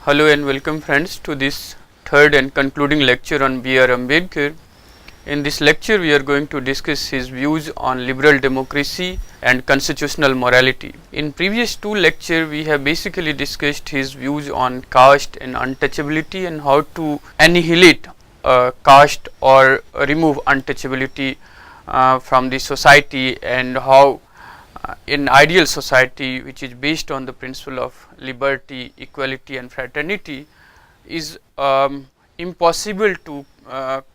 Hello and welcome friends to this third and concluding lecture on B.R. Ambedkar. In this lecture we are going to discuss his views on liberal democracy and constitutional morality. In previous two lectures we have basically discussed his views on caste and untouchability and how to annihilate caste or remove untouchability from the society, and how in ideal society which is based on the principle of liberty, equality and fraternity is impossible to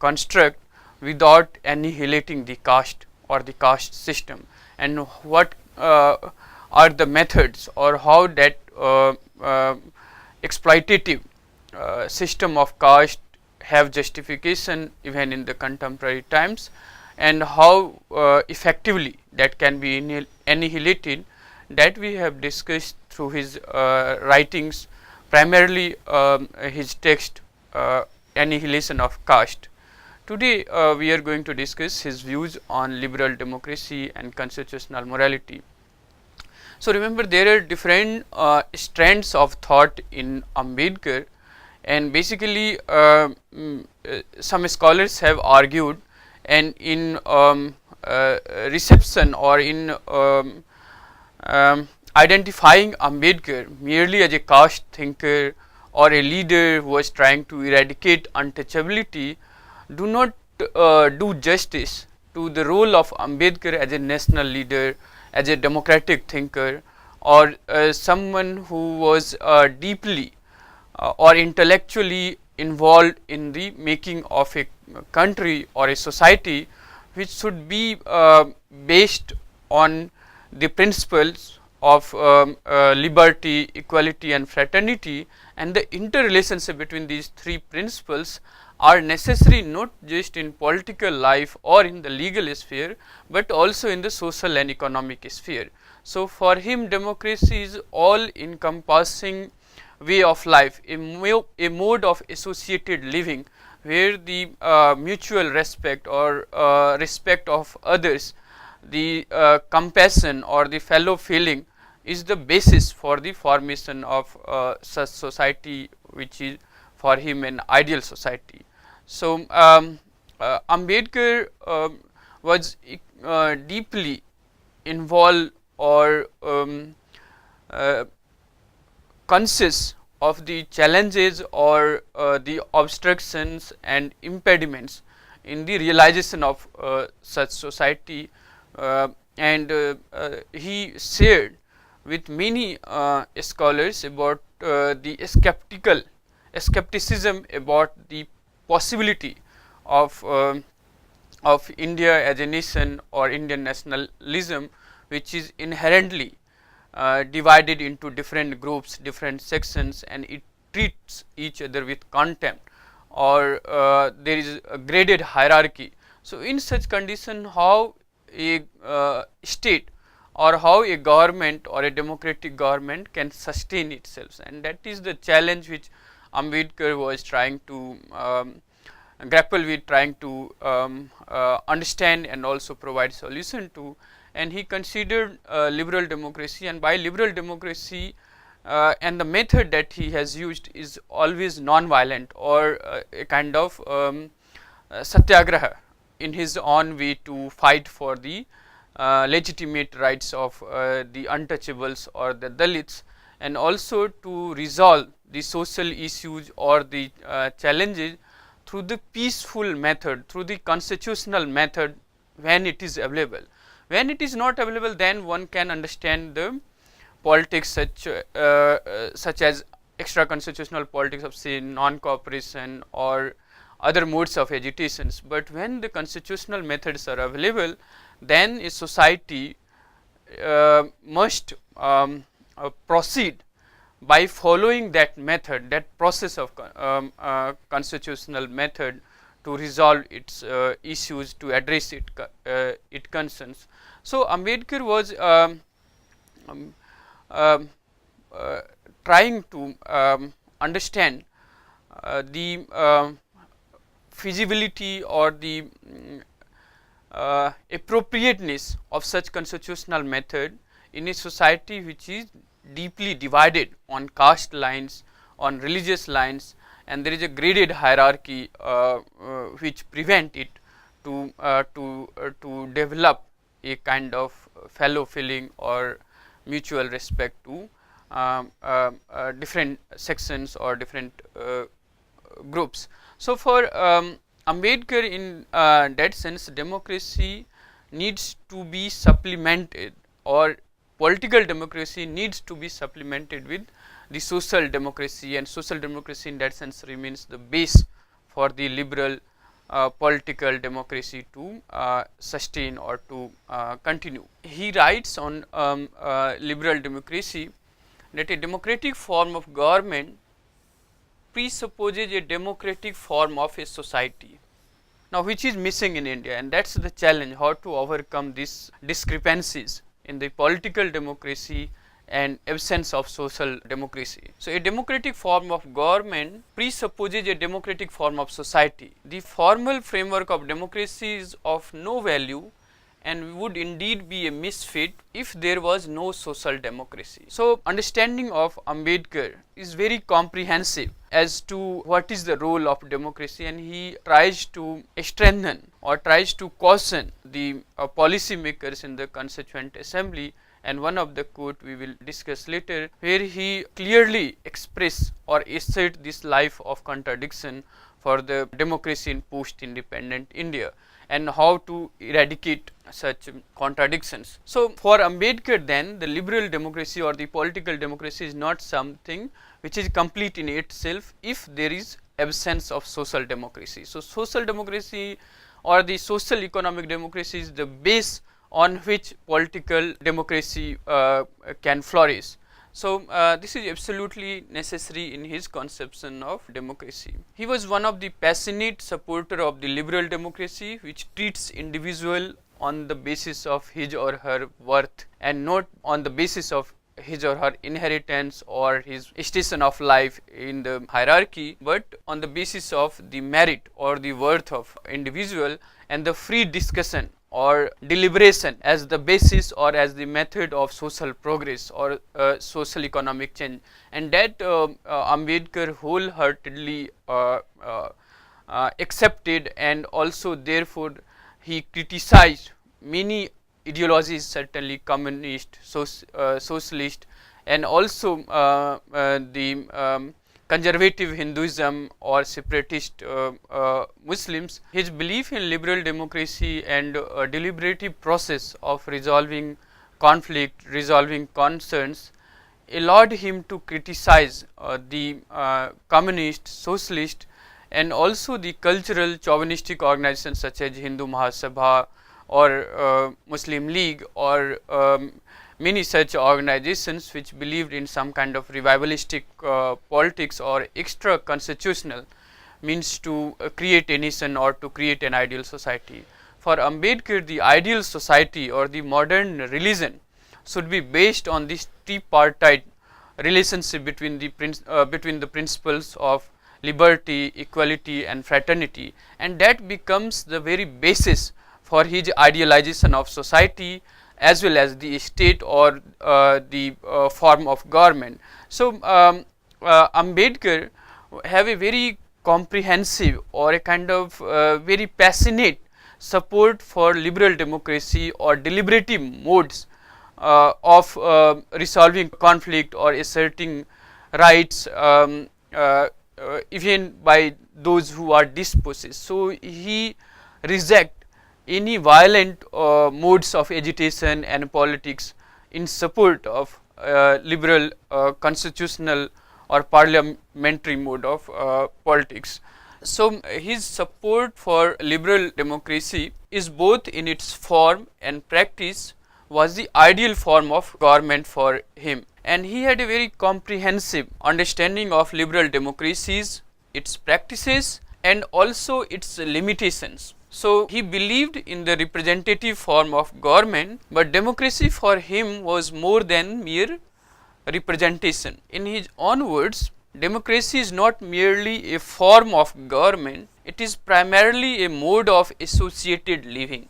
construct without annihilating the caste or the caste system, and what are the methods or how that exploitative system of caste have justification even in the contemporary times, and how effectively that can be annihilated, that we have discussed through his writings, primarily his text Annihilation of Caste. Today we are going to discuss his views on liberal democracy and constitutional morality. So remember, there are different strands of thought in Ambedkar, and basically some scholars have argued, and in reception or in identifying Ambedkar merely as a caste thinker or a leader who was trying to eradicate untouchability do not do justice to the role of Ambedkar as a national leader, as a democratic thinker, or someone who was deeply or intellectually involved in the making of a country or a society which should be based on the principles of liberty, equality and fraternity, and the interrelationship between these three principles are necessary not just in political life or in the legal sphere, but also in the social and economic sphere. So for him, democracy is all encompassing way of life, a mode of associated living where the mutual respect or respect of others, the compassion or the fellow feeling is the basis for the formation of such society, which is for him an ideal society. So Ambedkar was deeply involved or conscious of the challenges or the obstructions and impediments in the realization of such society, and he shared with many scholars about the skepticism about the possibility of India as a nation or Indian nationalism, which is inherently divided into different groups, different sections, and it treats each other with contempt, or there is a graded hierarchy. So in such condition, how a state or how a government or a democratic government can sustain itself, and that is the challenge which Ambedkar was trying to grapple with, trying to understand and also provide solution to. And he considered liberal democracy, and by liberal democracy and the method that he has used is always non-violent, or a kind of satyagraha in his own way to fight for the legitimate rights of the untouchables or the Dalits, and also to resolve the social issues or the challenges through the peaceful method, through the constitutional method when it is available. When it is not available, then one can understand the politics such as extra constitutional politics of, say, non-cooperation or other modes of agitations. But when the constitutional methods are available, then a society must proceed by following that method, that process of constitutional method, to resolve its issues, to address its concerns. So Ambedkar was trying to understand the feasibility or the appropriateness of such constitutional method in a society which is deeply divided on caste lines, on religious lines, and there is a graded hierarchy which prevent it to develop a kind of fellow feeling or mutual respect to different sections or different groups. So, for Ambedkar, in that sense, democracy needs to be supplemented, or political democracy needs to be supplemented with the social democracy, and social democracy in that sense remains the base for the liberal political democracy to sustain or to continue. He writes on liberal democracy that a democratic form of government presupposes a democratic form of a society. Now, which is missing in India, and that is the challenge, how to overcome these discrepancies in the political democracy and absence of social democracy. So, a democratic form of government presupposes a democratic form of society. The formal framework of democracy is of no value and would indeed be a misfit if there was no social democracy. So, understanding of Ambedkar is very comprehensive as to what is the role of democracy, and he tries to strengthen or tries to caution the policy makers in the Constituent Assembly, and one of the quote we will discuss later, where he clearly express or assert this life of contradiction for the democracy in post-independent India and how to eradicate such contradictions. So, for Ambedkar then, the liberal democracy or the political democracy is not something which is complete in itself if there is absence of social democracy. So, social democracy or the social economic democracy is the base on which political democracy can flourish. So, this is absolutely necessary in his conception of democracy. He was one of the passionate supporter of the liberal democracy, which treats individual on the basis of his or her worth and not on the basis of his or her inheritance or his station of life in the hierarchy, but on the basis of the merit or the worth of individual and the free discussion or deliberation as the basis or as the method of social progress or social economic change, and that Ambedkar wholeheartedly accepted, and also therefore he criticized many ideologies, certainly communist, socialist, and also the conservative Hinduism or separatist Muslims. His belief in liberal democracy and deliberative process of resolving conflict, resolving concerns, allowed him to criticize the communist, socialist, and also the cultural chauvinistic organizations such as Hindu Mahasabha or Muslim League or many such organizations which believed in some kind of revivalistic politics or extra constitutional means to create a nation or to create an ideal society. For Ambedkar, the ideal society or the modern religion should be based on this tripartite relationship between the principles of liberty, equality, and fraternity, and that becomes the very basis for his idealization of society as well as the state or the form of government. So, Ambedkar have a very comprehensive or a kind of very passionate support for liberal democracy or deliberative modes of resolving conflict or asserting rights even by those who are dispossessed. So, he reject any violent modes of agitation and politics in support of liberal constitutional or parliamentary mode of politics. So, his support for liberal democracy is both in its form and practice was the ideal form of government for him, and he had a very comprehensive understanding of liberal democracies, its practices, and also its limitations. So, he believed in the representative form of government, but democracy for him was more than mere representation. In his own words, democracy is not merely a form of government, it is primarily a mode of associated living,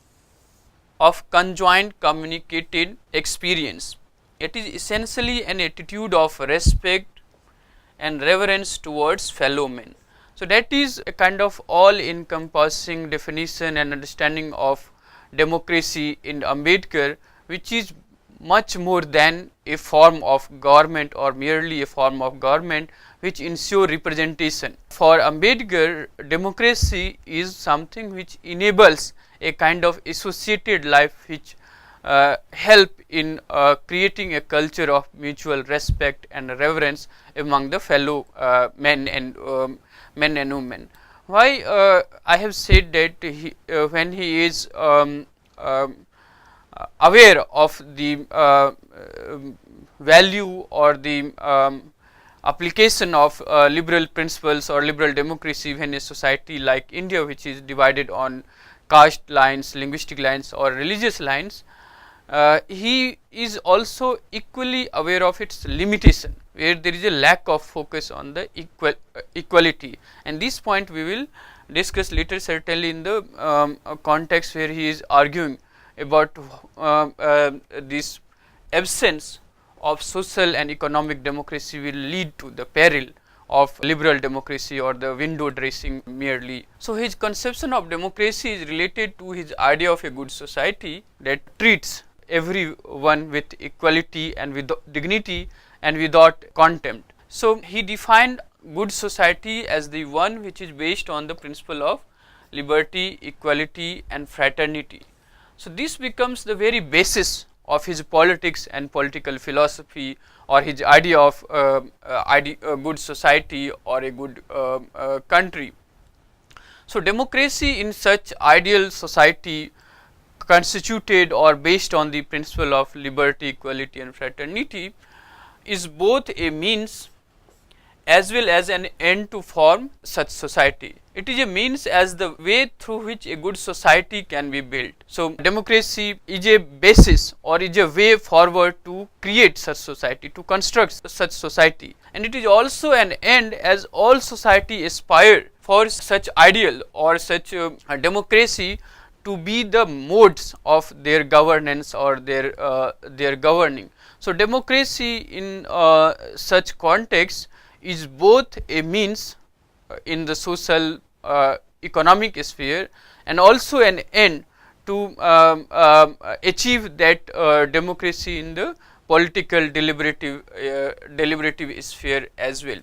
of conjoint communicated experience. It is essentially an attitude of respect, and reverence towards fellow men. So that is a kind of all encompassing definition and understanding of democracy in Ambedkar, which is much more than a form of government or merely a form of government which ensure representation. For Ambedkar, democracy is something which enables a kind of associated life which help in creating a culture of mutual respect and reverence among the fellow men and women. Why I have said that when he is aware of the value or the application of liberal principles or liberal democracy in a society like India, which is divided on caste lines, linguistic lines or religious lines, he is also equally aware of its limitation, where there is a lack of focus on the equality, and this point we will discuss later, certainly in the context where he is arguing about this absence of social and economic democracy will lead to the peril of liberal democracy or the window dressing merely. So his conception of democracy is related to his idea of a good society that treats everyone with equality and with dignity and without contempt. So he defined good society as the one which is based on the principle of liberty, equality and fraternity. So this becomes the very basis of his politics and political philosophy, or his idea of a good society or a good country. So democracy in such ideal society, constituted or based on the principle of liberty, equality and fraternity, is both a means as well as an end to form such society. It is a means as the way through which a good society can be built. So democracy is a basis or is a way forward to create such society, to construct such society, and it is also an end as all society aspire for such ideal or such democracy to be the modes of their governance or their governing. So democracy in such context is both a means in the social economic sphere and also an end to achieve that democracy in the political deliberative sphere as well.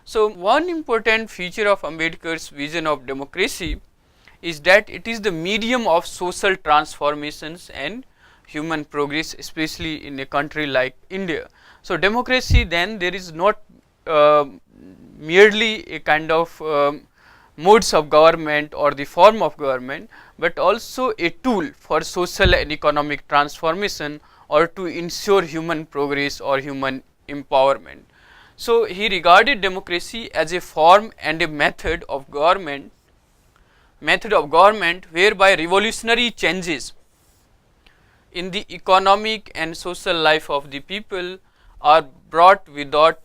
So one important feature of Ambedkar's vision of democracy is that it is the medium of social transformations and human progress, especially in a country like India. So democracy, then, there is not merely a kind of modes of government or the form of government, but also a tool for social and economic transformation or to ensure human progress or human empowerment. So he regarded democracy as a form and a method of government whereby revolutionary changes in the economic and social life of the people are brought without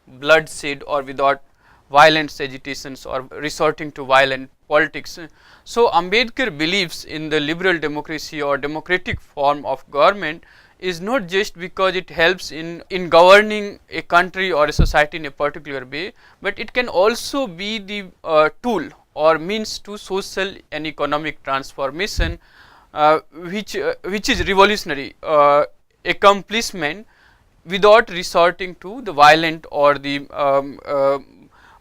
bloodshed or without violent agitations or resorting to violent politics. So Ambedkar believes in the liberal democracy or democratic form of government is not just because it helps in governing a country or a society in a particular way, but it can also be the tool or means to social and economic transformation, which is revolutionary accomplishment without resorting to the violent or the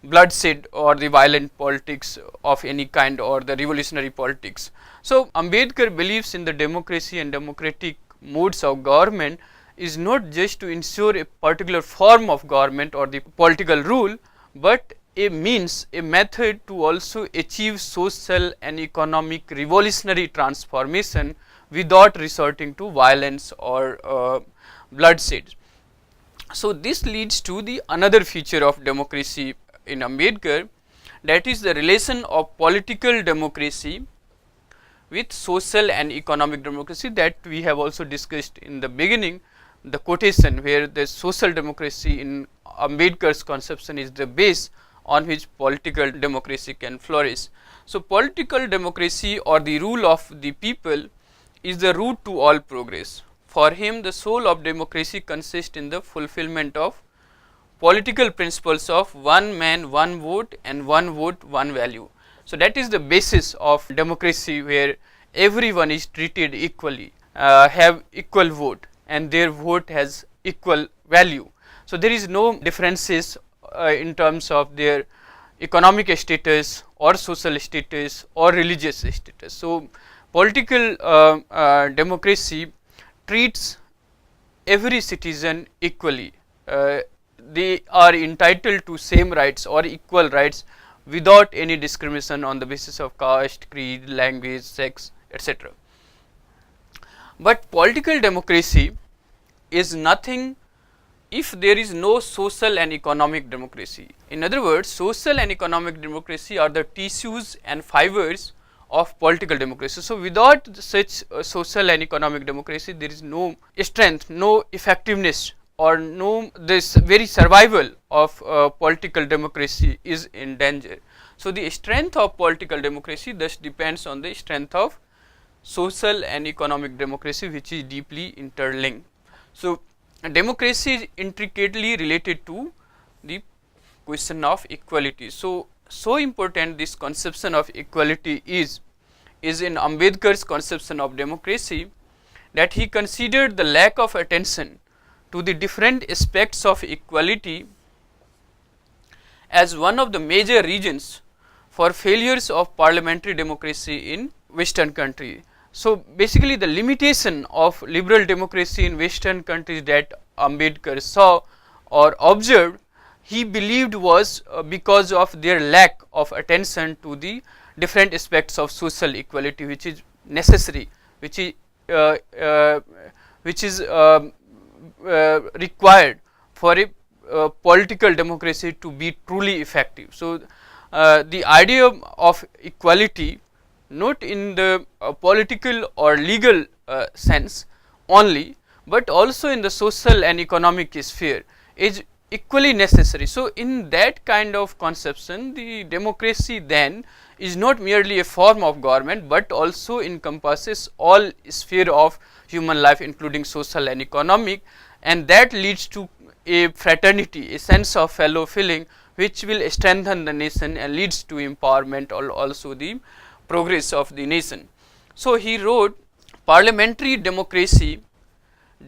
bloodshed or the violent politics of any kind or the revolutionary politics. So Ambedkar believes in the democracy and democratic modes of government is not just to ensure a particular form of government or the political rule, but a means, a method to also achieve social and economic revolutionary transformation without resorting to violence or bloodshed. So this leads to the another feature of democracy in Ambedkar, that is the relation of political democracy with social and economic democracy, that we have also discussed in the beginning, the quotation where the social democracy in Ambedkar's conception is the base on which political democracy can flourish. So political democracy or the rule of the people is the root to all progress. For him, the soul of democracy consists in the fulfillment of political principles of one man, one vote, and one vote, one value. So that is the basis of democracy, where everyone is treated equally, have equal vote, and their vote has equal value. So there is no differences in terms of their economic status or social status or religious status. So political democracy treats every citizen equally. They are entitled to same rights or equal rights without any discrimination on the basis of caste, creed, language, sex, etc. But political democracy is nothing if there is no social and economic democracy. In other words, social and economic democracy are the tissues and fibers of political democracy. So without such social and economic democracy, there is no strength, no effectiveness, or no, this very survival of political democracy is in danger. So the strength of political democracy thus depends on the strength of social and economic democracy, which is deeply interlinked. So democracy is intricately related to the question of equality. So important this conception of equality is in Ambedkar's conception of democracy, that he considered the lack of attention to the different aspects of equality as one of the major reasons for failures of parliamentary democracy in Western countries. So basically the limitation of liberal democracy in Western countries that Ambedkar saw or observed, he believed was because of their lack of attention to the different aspects of social equality, which is necessary, which is required for a political democracy to be truly effective. So the idea of equality, not in the political or legal sense only, but also in the social and economic sphere, is equally necessary. So in that kind of conception, the democracy then is not merely a form of government, but also encompasses all sphere of human life, including social and economic, and that leads to a fraternity, a sense of fellow feeling, which will strengthen the nation and leads to empowerment or also the progress of the nation. So he wrote, parliamentary democracy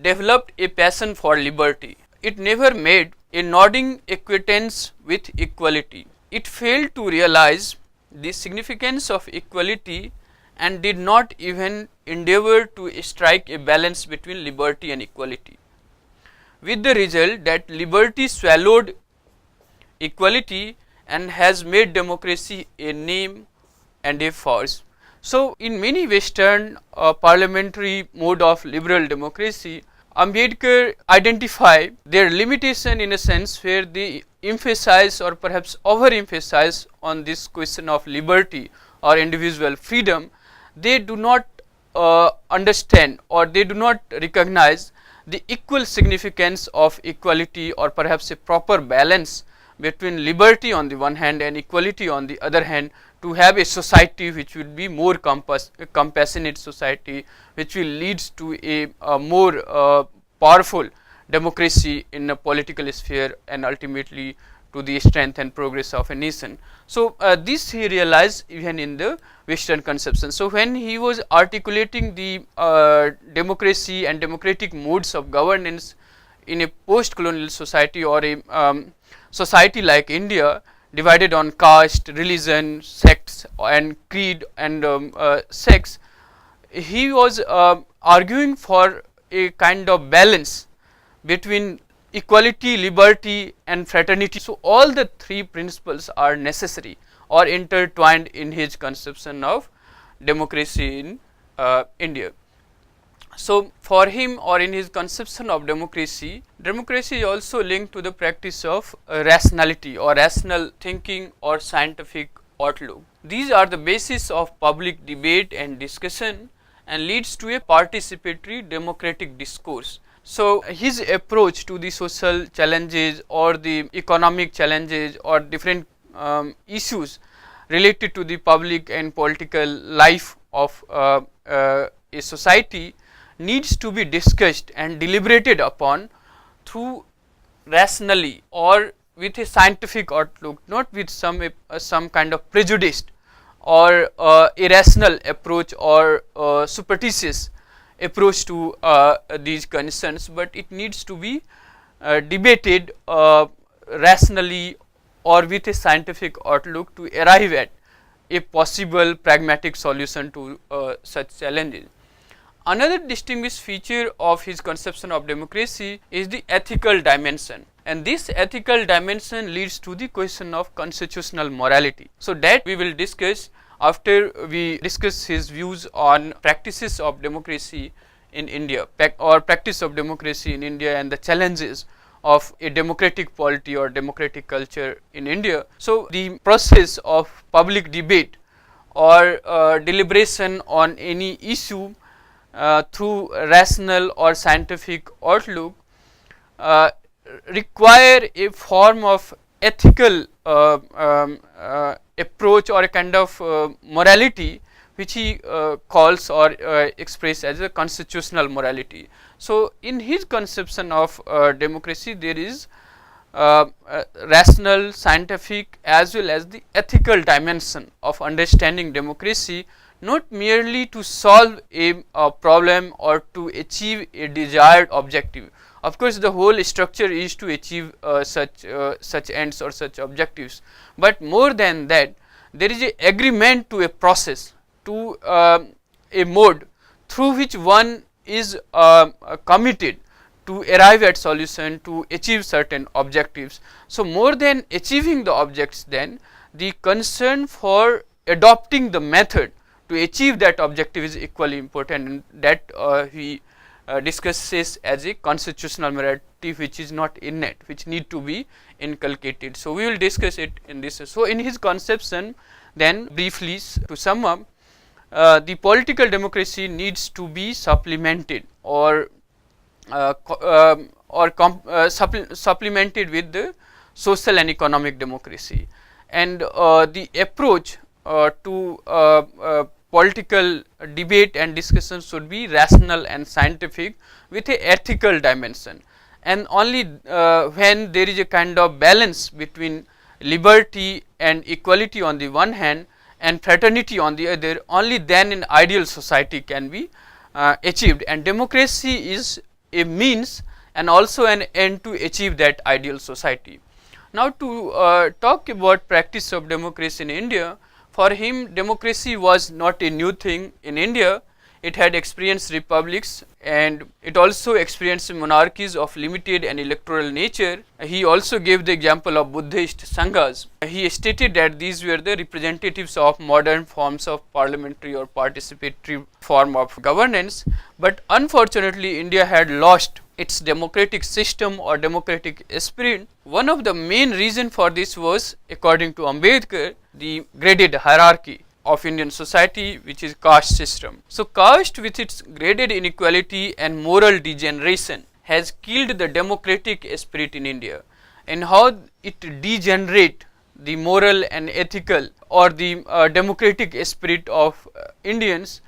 developed a passion for liberty. It never made a nodding acquaintance with equality. It failed to realize the significance of equality and did not even endeavor to strike a balance between liberty and equality, with the result that liberty swallowed equality and has made democracy a name and a farce. So in many Western parliamentary mode of liberal democracy, Ambedkar identify their limitation in a sense where they emphasize or perhaps overemphasize on this question of liberty or individual freedom. They do not understand or they do not recognize the equal significance of equality or perhaps a proper balance between liberty on the one hand and equality on the other hand, to have a society which will be more compassionate society, which will lead to a more powerful democracy in a political sphere and ultimately to the strength and progress of a nation. So this he realized even in the Western conception. So when he was articulating the democracy and democratic modes of governance in a post-colonial society or a society like India, divided on caste, religion, sects and creed and sex, he was arguing for a kind of balance between equality, liberty and fraternity. So all the three principles are necessary or intertwined in his conception of democracy in India. So for him or in his conception of democracy, democracy is also linked to the practice of rationality or rational thinking or scientific outlook. These are the basis of public debate and discussion and leads to a participatory democratic discourse. So his approach to the social challenges or the economic challenges or different issues related to the public and political life of a society needs to be discussed and deliberated upon through rationally or with a scientific outlook, not with some kind of prejudiced or irrational approach or superstitious approach to these concerns, but it needs to be debated rationally or with a scientific outlook to arrive at a possible pragmatic solution to such challenges. Another distinguished feature of his conception of democracy is the ethical dimension, and this ethical dimension leads to the question of constitutional morality. So that we will discuss after we discuss his views on practices of democracy in India or practice of democracy in India and the challenges of a democratic polity or democratic culture in India. So the process of public debate or deliberation on any issue through rational or scientific outlook require a form of ethical approach or a kind of morality which he calls or express as a constitutional morality. So in his conception of democracy, there is rational, scientific as well as the ethical dimension of understanding democracy, not merely to solve a problem or to achieve a desired objective. Of course, the whole structure is to achieve such ends or such objectives, but more than that, there is a agreement to a process, to a mode through which one is committed to arrive at solution to achieve certain objectives. So more than achieving the objects, then the concern for adopting the method to achieve that objective is equally important, and that he discusses as a constitutional morality which is not innate, which need to be inculcated. So we will discuss it in this. So in his conception, then briefly to sum up, the political democracy needs to be supplemented or supplemented with the social and economic democracy, and the approach to political debate and discussion should be rational and scientific with a ethical dimension, and only when there is a kind of balance between liberty and equality on the one hand and fraternity on the other, only then an ideal society can be achieved, and democracy is a means and also an end to achieve that ideal society. Now to talk about practice of democracy in India, for him democracy was not a new thing in India. It had experienced republics and it also experienced monarchies of limited and electoral nature. He also gave the example of Buddhist Sanghas. He stated that these were the representatives of modern forms of parliamentary or participatory form of governance, but unfortunately India had lost its democratic system or democratic spirit. One of the main reasons for this was, according to Ambedkar, the graded hierarchy of Indian society, which is caste system. So caste with its graded inequality and moral degeneration has killed the democratic spirit in India, and how it degenerate the moral and ethical or the democratic spirit of Indians,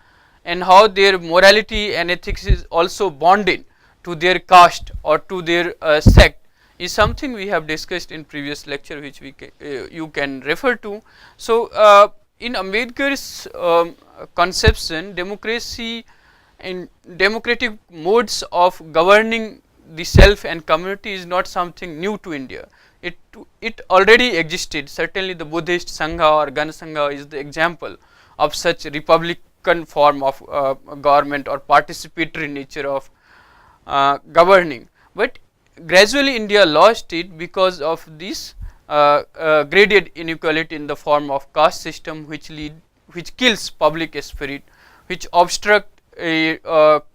and how their morality and ethics is also bonded to their caste or to their sect, is something we have discussed in previous lecture, which we you can refer to. So in Ambedkar's conception, democracy and democratic modes of governing the self and community is not something new to India. It already existed. Certainly the Buddhist Sangha or Gan Sangha is the example of such republican form of government or participatory nature of governing, but gradually India lost it because of this graded inequality in the form of caste system, which kills public spirit, which obstruct a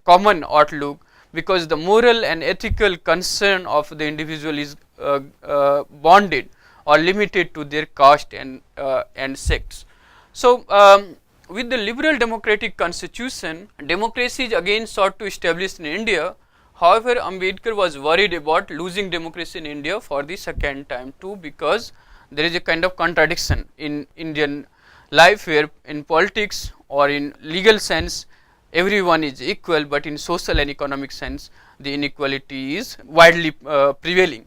common outlook, because the moral and ethical concern of the individual is bonded or limited to their caste and sects. So with the liberal democratic constitution, democracy is again sought to establish in India. However, Ambedkar was worried about losing democracy in India for the second time too, because there is a kind of contradiction in Indian life, where in politics or in legal sense everyone is equal, but in social and economic sense the inequality is widely prevailing.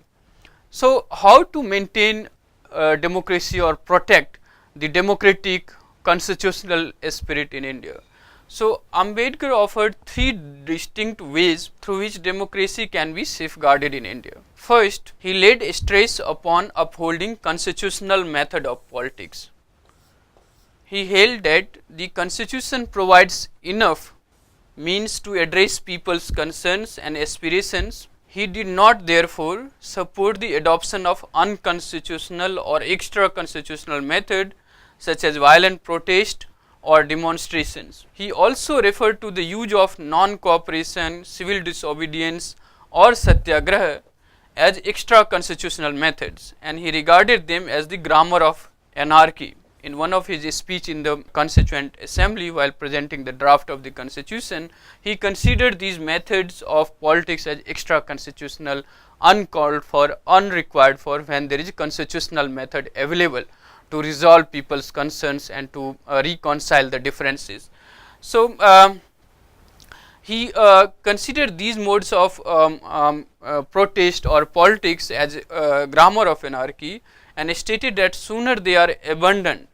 So, how to maintain democracy or protect the democratic constitutional spirit in India? So, Ambedkar offered three distinct ways through which democracy can be safeguarded in India. First, he laid stress upon upholding constitutional method of politics. He held that the constitution provides enough means to address people's concerns and aspirations. He did not therefore support the adoption of unconstitutional or extra constitutional method such as violent protest or demonstrations. He also referred to the use of non-cooperation, civil disobedience or satyagraha as extra constitutional methods, and he regarded them as the grammar of anarchy. In one of his speech in the Constituent Assembly while presenting the draft of the constitution, he considered these methods of politics as extra constitutional, uncalled for, unrequired for when there is a constitutional method available to resolve people's concerns and to reconcile the differences. So, he considered these modes of protest or politics as grammar of anarchy, and stated that sooner they are abandoned,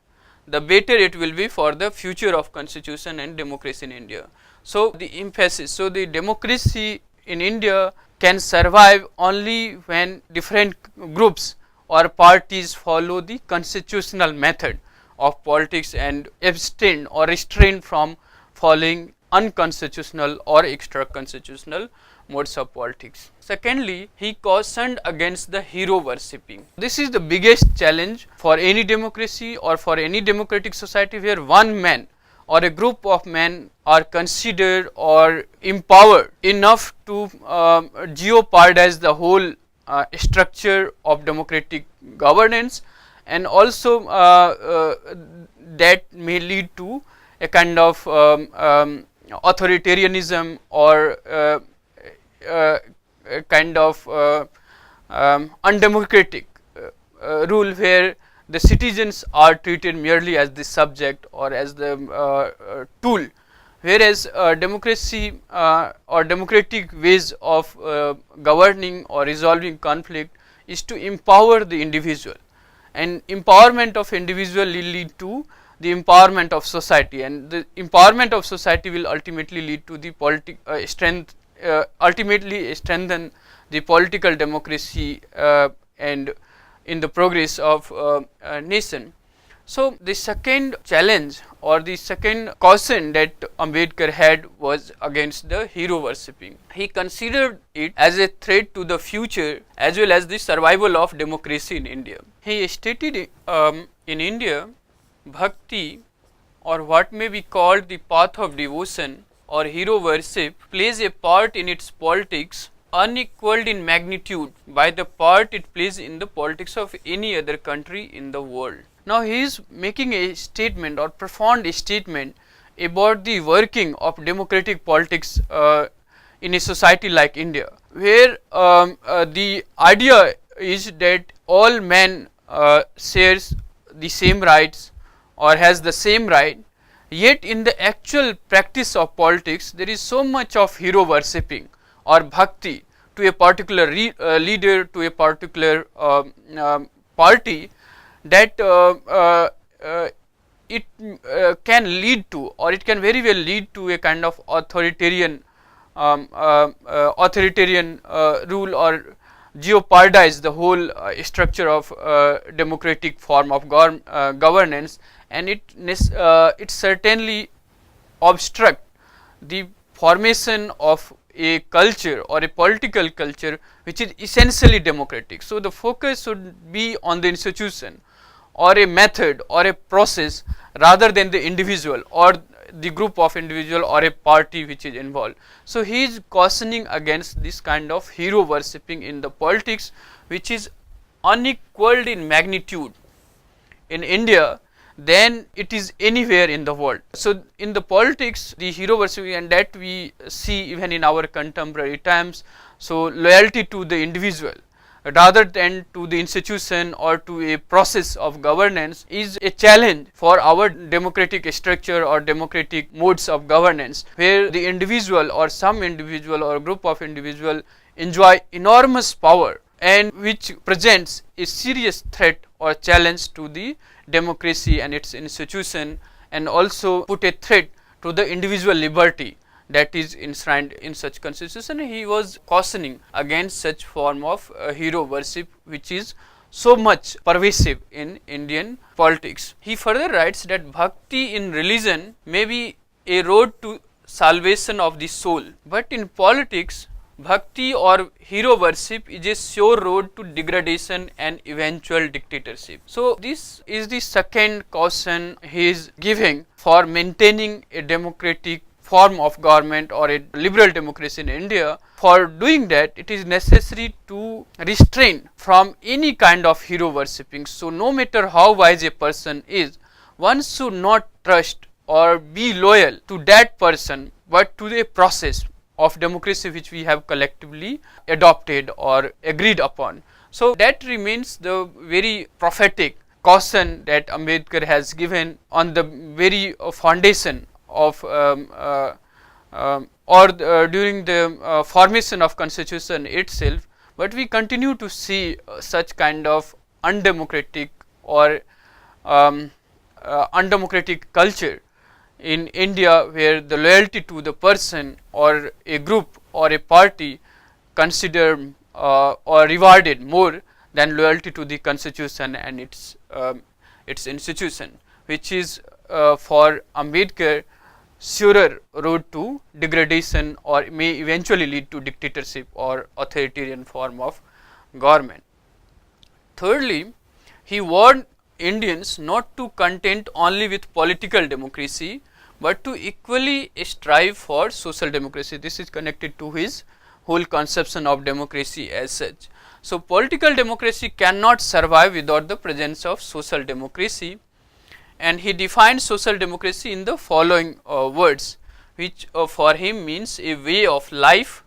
the better it will be for the future of constitution and democracy in India. So, the emphasis, so the democracy in India can survive only when different groups or parties follow the constitutional method of politics and abstain or restrain from following unconstitutional or extra constitutional modes of politics. Secondly, he cautioned against the hero worshipping. This is the biggest challenge for any democracy or for any democratic society where one man or a group of men are considered or empowered enough to jeopardize the whole structure of democratic governance, and also that may lead to a kind of authoritarianism or a kind of undemocratic rule where the citizens are treated merely as the subject or as the tool, whereas democracy or democratic ways of governing or resolving conflict is to empower the individual, and empowerment of individual will lead to the empowerment of society, and the empowerment of society will ultimately lead to the strength, ultimately strengthen the political democracy and in the progress of a nation. So, the second challenge or the second caution that Ambedkar had was against the hero worshipping. He considered it as a threat to the future as well as the survival of democracy in India. He stated in India, bhakti, or what may be called the path of devotion or hero worship, plays a part in its politics unequaled in magnitude by the part it plays in the politics of any other country in the world. Now, he is making a statement or profound statement about the working of democratic politics in a society like India, where the idea is that all men shares the same rights or has the same right, yet in the actual practice of politics there is so much of hero worshipping or bhakti to a particular leader, to a particular party, that it can lead to, or it can very well lead to, a kind of authoritarian rule or jeopardize the whole structure of democratic form of governance, and it certainly obstruct the formation of a culture or a political culture which is essentially democratic. So, the focus should be on the institution or a method or a process rather than the individual or the group of individual or a party which is involved. So, he is cautioning against this kind of hero worshipping in the politics, which is unequaled in magnitude in India than it is anywhere in the world. So, in the politics, the hero worshipping, and that we see even in our contemporary times. So, loyalty to the individual rather than to the institution or to a process of governance is a challenge for our democratic structure or democratic modes of governance, where the individual or some individual or group of individual enjoy enormous power and which presents a serious threat or challenge to the democracy and its institution, and also put a threat to the individual liberty that is enshrined in such constitution. He was cautioning against such form of hero worship which is so much pervasive in Indian politics. He further writes that bhakti in religion may be a road to salvation of the soul, but in politics bhakti or hero worship is a sure road to degradation and eventual dictatorship. So this is the second caution he is giving for maintaining a democratic form of government or a liberal democracy in India. For doing that, it is necessary to restrain from any kind of hero worshipping. So no matter how wise a person is, one should not trust or be loyal to that person, but to the process of democracy which we have collectively adopted or agreed upon. So that remains the very prophetic caution that Ambedkar has given on the very foundation of during the formation of constitution itself. But we continue to see such kind of undemocratic or undemocratic culture in India, where the loyalty to the person or a group or a party considered or rewarded more than loyalty to the constitution and its institution, which is for Ambedkar surer road to degradation or may eventually lead to dictatorship or authoritarian form of government. Thirdly, he warned Indians not to content only with political democracy, but to equally strive for social democracy. This is connected to his whole conception of democracy as such. So political democracy cannot survive without the presence of social democracy, and he defined social democracy in the following words, which for him means a way of life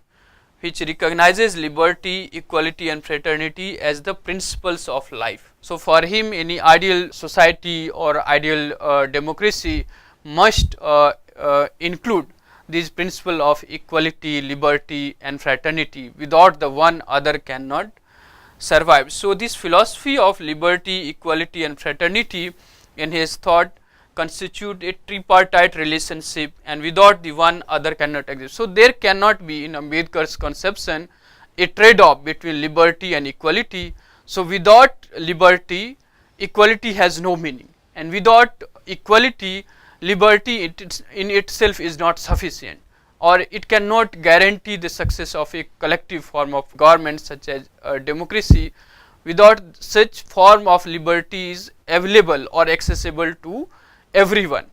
which recognizes liberty, equality and fraternity as the principles of life. So for him, any ideal society or ideal democracy must include these principles of equality, liberty and fraternity. Without the one, other cannot survive. So this philosophy of liberty, equality and fraternity in his thought constitute a tripartite relationship, and without the one, other cannot exist. So there cannot be in Ambedkar's conception a trade-off between liberty and equality. So without liberty, equality has no meaning, and without equality, liberty in itself is not sufficient, or it cannot guarantee the success of a collective form of government such as democracy. Without such form of liberty is available or accessible to everyone,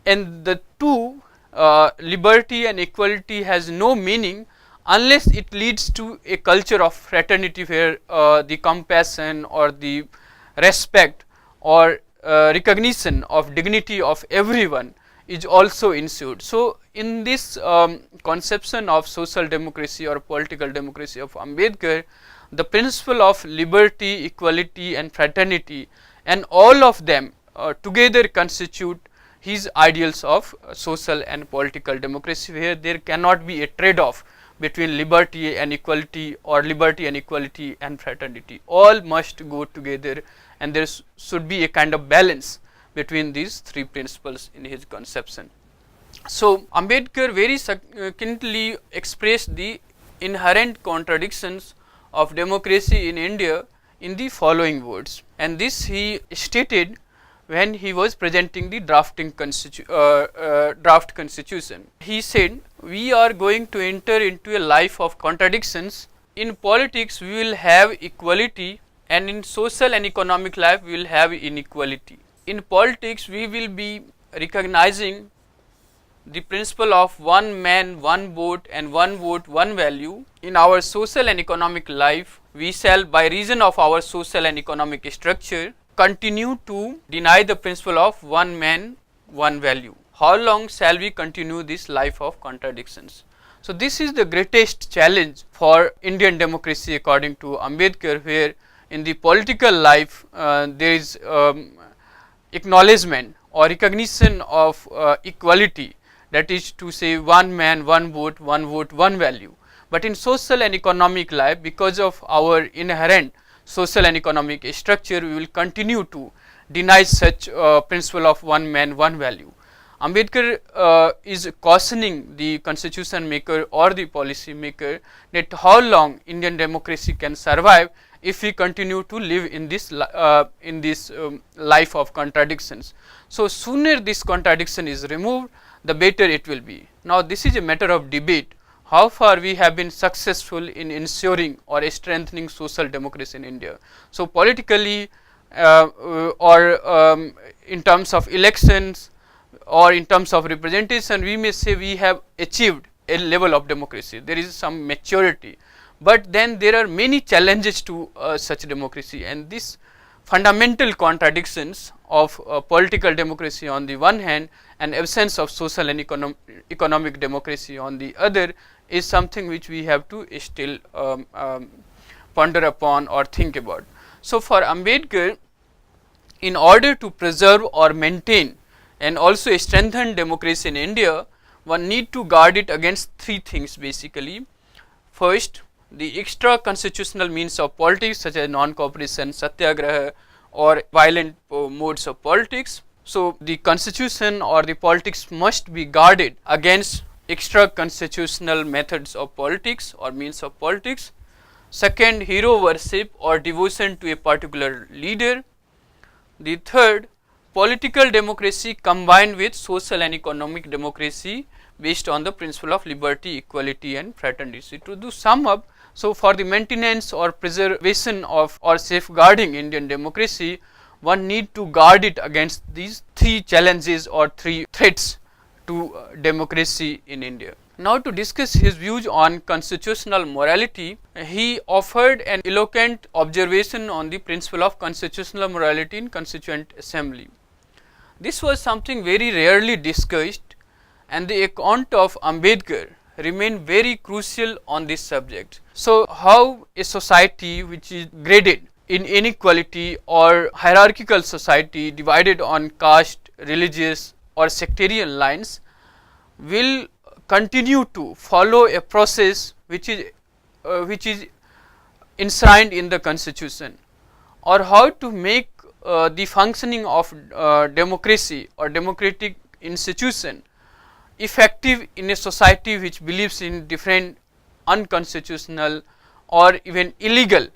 and the two, liberty and equality, has no meaning unless it leads to a culture of fraternity where the compassion or the respect or recognition of dignity of everyone is also ensued. So in this conception of social democracy or political democracy of Ambedkar, the principle of liberty, equality and fraternity, and all of them together constitute his ideals of social and political democracy, where there cannot be a trade-off between liberty and equality or liberty and equality and fraternity. All must go together, and there should be a kind of balance between these three principles in his conception. So Ambedkar very succinctly expressed the inherent contradictions of democracy in India in the following words, and this he stated when he was presenting the draft constitution. He said, "We are going to enter into a life of contradictions. In politics we will have equality, and in social and economic life we will have inequality. In politics we will be recognizing the principle of one man, one vote, and one vote, one value. In our social and economic life, we shall, by reason of our social and economic structure, continue to deny the principle of one man, one value. How long shall we continue this life of contradictions?" So this is the greatest challenge for Indian democracy according to Ambedkar, where in the political life there is acknowledgement or recognition of equality, that is to say one man, one vote, one value. But in social and economic life, because of our inherent social and economic structure, we will continue to deny such principle of one man, one value. Ambedkar is cautioning the constitution maker or the policy maker that how long Indian democracy can survive if we continue to live in this life of contradictions. So sooner this contradiction is removed, the better it will be. Now this is a matter of debate, how far we have been successful in ensuring or strengthening social democracy in India. So politically or in terms of elections or in terms of representation, we may say we have achieved a level of democracy. There is some maturity, but then there are many challenges to such democracy, and these fundamental contradictions of political democracy on the one hand and absence of social and economic democracy on the other is something which we have to still ponder upon or think about. So for Ambedkar, in order to preserve or maintain and also strengthen democracy in India, one need to guard it against three things basically. First, the extra constitutional means of politics such as non-cooperation, satyagraha or violent modes of politics. So the constitution or the politics must be guarded against extra constitutional methods of politics or means of politics. Second, hero worship or devotion to a particular leader. The third, political democracy combined with social and economic democracy based on the principle of liberty, equality and fraternity. To do sum up, so for the maintenance or preservation of or safeguarding Indian democracy, one need to guard it against these three challenges or three threats to democracy in India. Now to discuss his views on constitutional morality, he offered an eloquent observation on the principle of constitutional morality in Constituent Assembly. This was something very rarely discussed, and the account of Ambedkar remained very crucial on this subject. So how a society which is graded in inequality or hierarchical society divided on caste, religious or sectarian lines will continue to follow a process which is enshrined in the constitution, or how to make the functioning of democracy or democratic institution effective in a society which believes in different unconstitutional or even illegal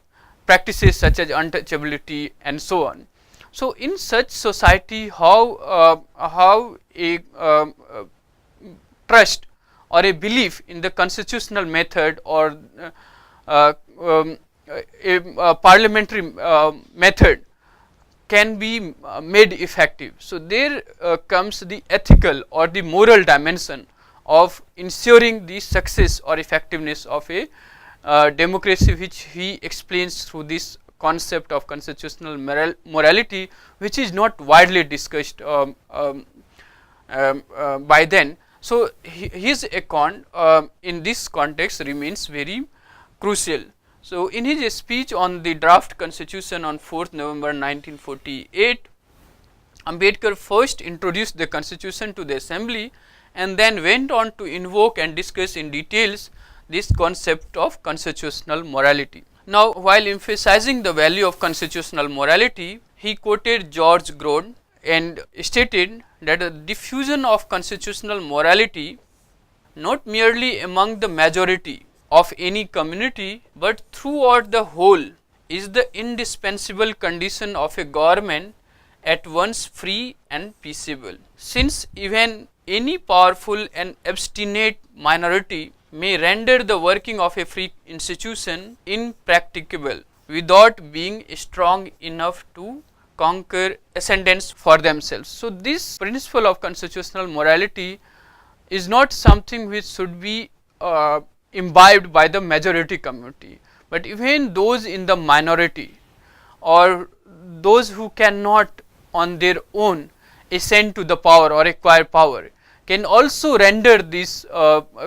practices such as untouchability and so on. So in such society, how a trust or a belief in the constitutional method or a parliamentary method can be made effective. So there comes the ethical or the moral dimension of ensuring the success or effectiveness of a democracy, which he explains through this concept of constitutional morality, which is not widely discussed by then. So his account in this context remains very crucial. So in his speech on the draft constitution on 4th November 1948, Ambedkar first introduced the constitution to the assembly and then went on to invoke and discuss in details this concept of constitutional morality. Now while emphasizing the value of constitutional morality, he quoted George Grodd and stated that the diffusion of constitutional morality not merely among the majority of any community but throughout the whole is the indispensable condition of a government at once free and peaceable. Since even any powerful and obstinate minority may render the working of a free institution impracticable without being strong enough to conquer ascendance for themselves. So this principle of constitutional morality is not something which should be imbibed by the majority community, but even those in the minority or those who cannot on their own ascend to the power or acquire power can also render this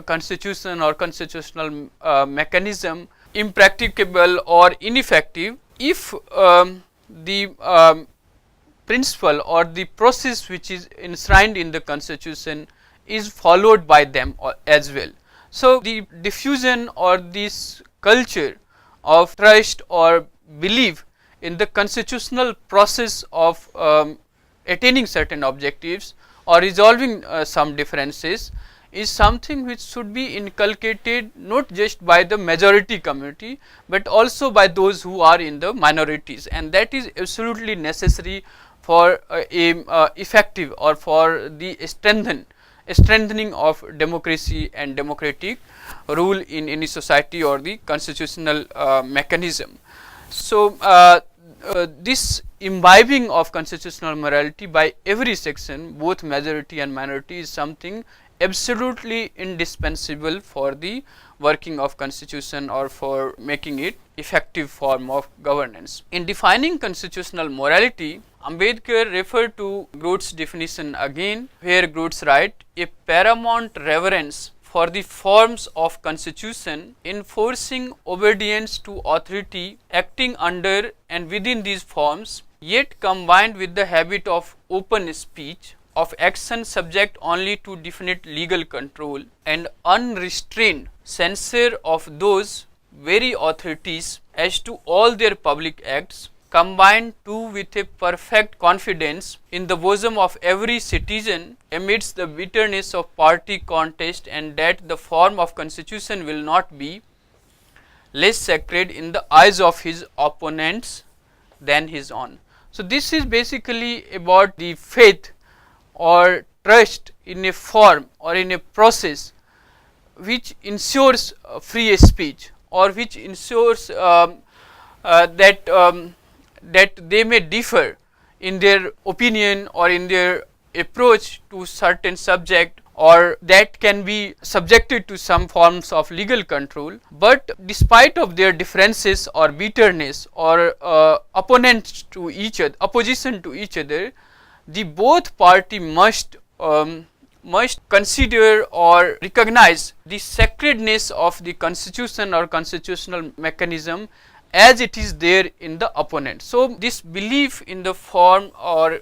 constitution or constitutional mechanism impracticable or ineffective if the principle or the process which is enshrined in the constitution is followed by them as well. So the diffusion or this culture of trust or belief in the constitutional process of attaining certain objectives or resolving some differences is something which should be inculcated not just by the majority community, but also by those who are in the minorities, and that is absolutely necessary for effective or for the strengthening of democracy and democratic rule in any society or the constitutional mechanism. So this imbibing of constitutional morality by every section, both majority and minority, is something absolutely indispensable for the working of constitution or for making it effective form of governance. In defining constitutional morality, Ambedkar referred to Groot's definition again, where Groot writes, a paramount reverence for the forms of constitution, enforcing obedience to authority acting under and within these forms, yet combined with the habit of open speech, of action subject only to definite legal control, and unrestrained censure of those very authorities as to all their public acts, combined too with a perfect confidence in the bosom of every citizen amidst the bitterness of party contest, and that the form of constitution will not be less sacred in the eyes of his opponents than his own. So this is basically about the faith or trust in a form or in a process which ensures free speech, or which ensures that they may differ in their opinion or in their approach to certain subject, or that can be subjected to some forms of legal control, but despite of their differences or bitterness or opponents to each other, opposition to each other, the both party must consider or recognize the sacredness of the constitution or constitutional mechanism as it is there in the opponent. So this belief in the form or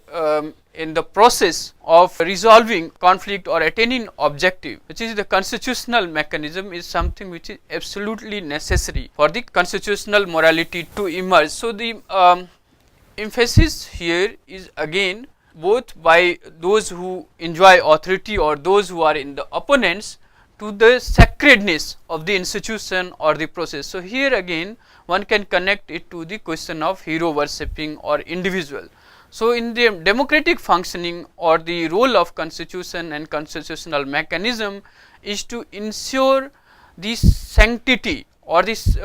in the process of resolving conflict or attaining objective, which is the constitutional mechanism, is something which is absolutely necessary for the constitutional morality to emerge. So the emphasis here is again both by those who enjoy authority or those who are in the opponents to the sacredness of the institution or the process. So here again one can connect it to the question of hero worshipping or individual. So in the democratic functioning or the role of constitution and constitutional mechanism is to ensure the sanctity or this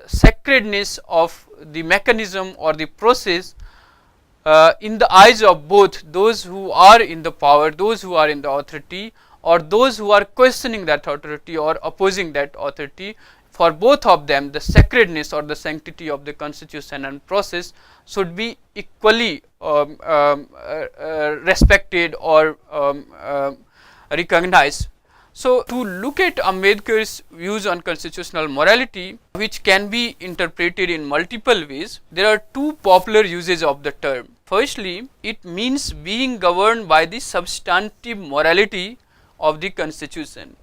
sacredness of the mechanism or the process in the eyes of both those who are in the power, those who are in the authority, or those who are questioning that authority or opposing that authority. For both of them, the sacredness or the sanctity of the constitution and process should be equally respected or recognized. So to look at Ambedkar's views on constitutional morality, which can be interpreted in multiple ways, there are two popular uses of the term. Firstly, it means being governed by the substantive morality of the constitution,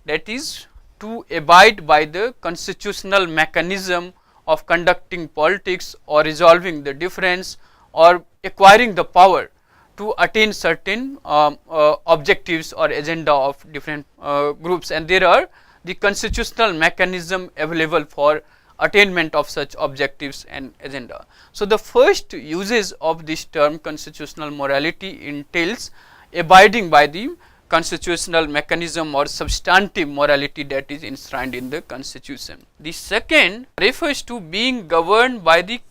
that is, to abide by the constitutional mechanism of conducting politics or resolving the difference or acquiring the power to attain certain objectives or agenda of different groups, and there are the constitutional mechanism available for attainment of such objectives and agenda. So the first uses of this term constitutional morality entails abiding by the constitutional mechanism or substantive morality that is enshrined in the constitution. The second refers to being governed by the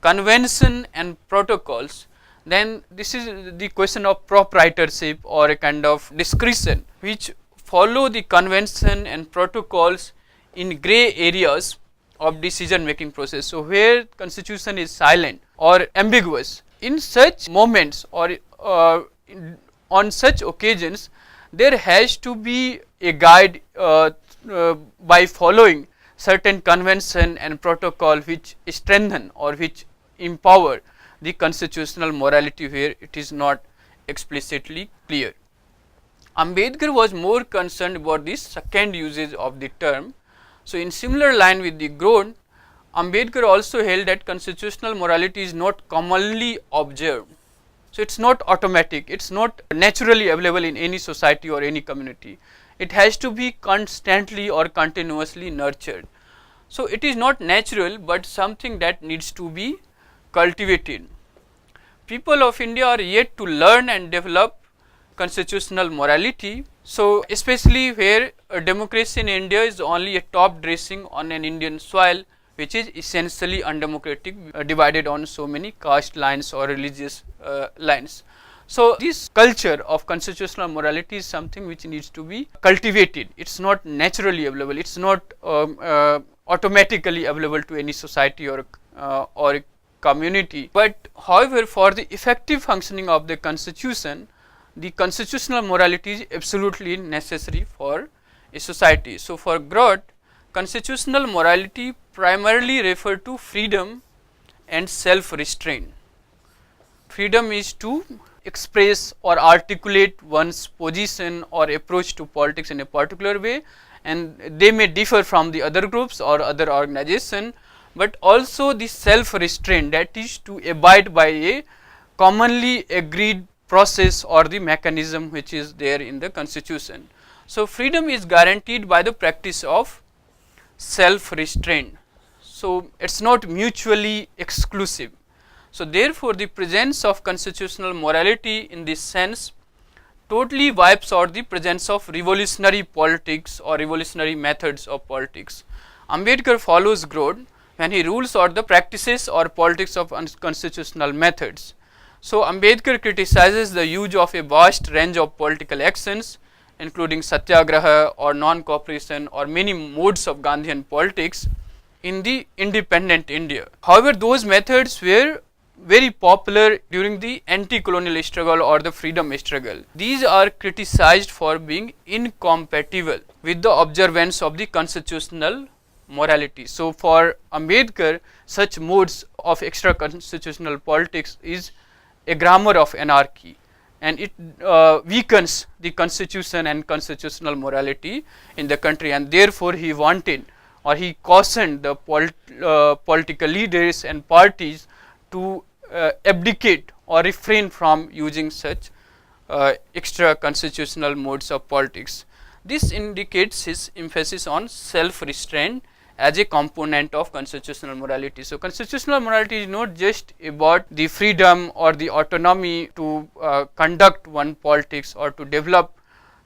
convention and protocols. Then this is the question of proprietorship or a kind of discretion which follow the convention and protocols in grey areas of decision making process. So where constitution is silent or ambiguous, in such moments or on such occasions there has to be a guide by following certain convention and protocol which strengthen or which empower the constitutional morality where it is not explicitly clear. Ambedkar was more concerned about the second usage of the term. So, in similar line with the Grodd, Ambedkar also held that constitutional morality is not commonly observed. So, it is not automatic, it is not naturally available in any society or any community. It has to be constantly or continuously nurtured. So, it is not natural, but something that needs to be cultivated. People of India are yet to learn and develop constitutional morality. So, especially where a democracy in India is only a top dressing on an Indian soil, which is essentially undemocratic, divided on so many caste lines or religious lines. So, this culture of constitutional morality is something which needs to be cultivated. It is not naturally available, it is not automatically available to any society or a community. But however, for the effective functioning of the constitution, the constitutional morality is absolutely necessary for a society. So, for Grodd, constitutional morality primarily refer to freedom and self-restraint. Freedom is to express or articulate one's position or approach to politics in a particular way, and they may differ from the other groups or other organization, but also the self-restraint, that is to abide by a commonly agreed process or the mechanism which is there in the constitution. So, freedom is guaranteed by the practice of self-restraint. So, it is not mutually exclusive. So, therefore, the presence of constitutional morality in this sense totally wipes out the presence of revolutionary politics or revolutionary methods of politics. Ambedkar follows Grodd when he rules out the practices or politics of unconstitutional methods. So, Ambedkar criticizes the use of a vast range of political actions, including satyagraha or non-cooperation or many modes of Gandhian politics in the independent India. However, those methods were very popular during the anti-colonial struggle or the freedom struggle. These are criticized for being incompatible with the observance of the constitutional morality. So, for Ambedkar, such modes of extra constitutional politics is a grammar of anarchy, and it weakens the constitution and constitutional morality in the country, and therefore he wanted or he cautioned the political leaders and parties to abdicate or refrain from using such extra constitutional modes of politics. This indicates his emphasis on self-restraint as a component of constitutional morality. So, constitutional morality is not just about the freedom or the autonomy to conduct one politics or to develop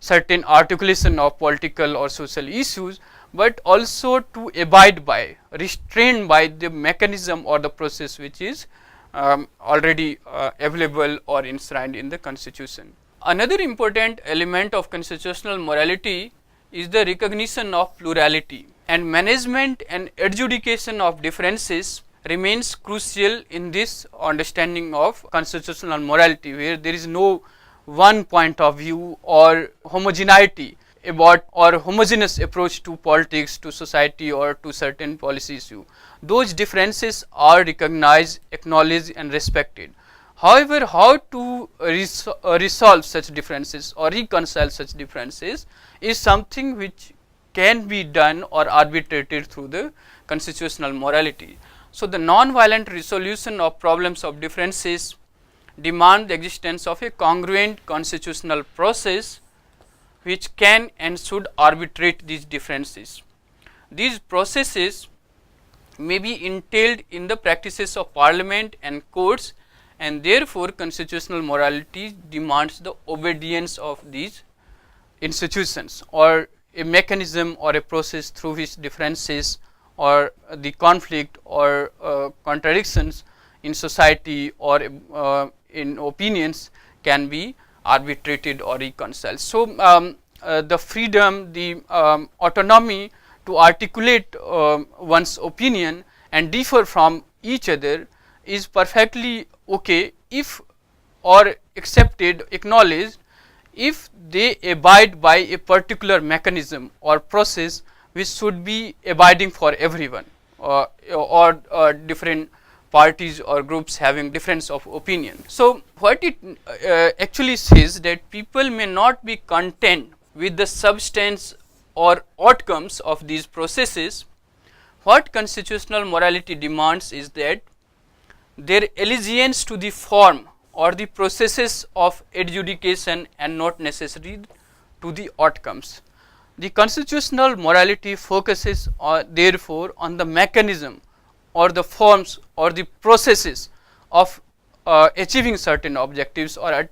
certain articulation of political or social issues, but also to abide by, restrained by the mechanism or the process which is already available or enshrined in the constitution. Another important element of constitutional morality is the recognition of plurality, and management and adjudication of differences remains crucial in this understanding of constitutional morality, where there is no one point of view or homogeneity about or homogeneous approach to politics, to society or to certain policy issue. Those differences are recognized, acknowledged and respected. However, how to resolve such differences or reconcile such differences is something which can be done or arbitrated through the constitutional morality. So, the non-violent resolution of problems of differences demand the existence of a congruent constitutional process which can and should arbitrate these differences. These processes may be entailed in the practices of parliament and courts, and therefore, constitutional morality demands the obedience of these institutions or a mechanism or a process through which differences or the conflict or contradictions in society or in opinions can be arbitrated or reconciled. So, the freedom, the autonomy to articulate one's opinion and differ from each other is perfectly okay if or accepted, acknowledged, if they abide by a particular mechanism or process which should be abiding for everyone or different parties or groups having difference of opinion. So what it actually says that people may not be content with the substance or outcomes of these processes. What constitutional morality demands is that their allegiance to the form or the processes of adjudication and not necessarily to the outcomes. The constitutional morality focuses therefore on the mechanism or the forms or the processes of achieving certain objectives or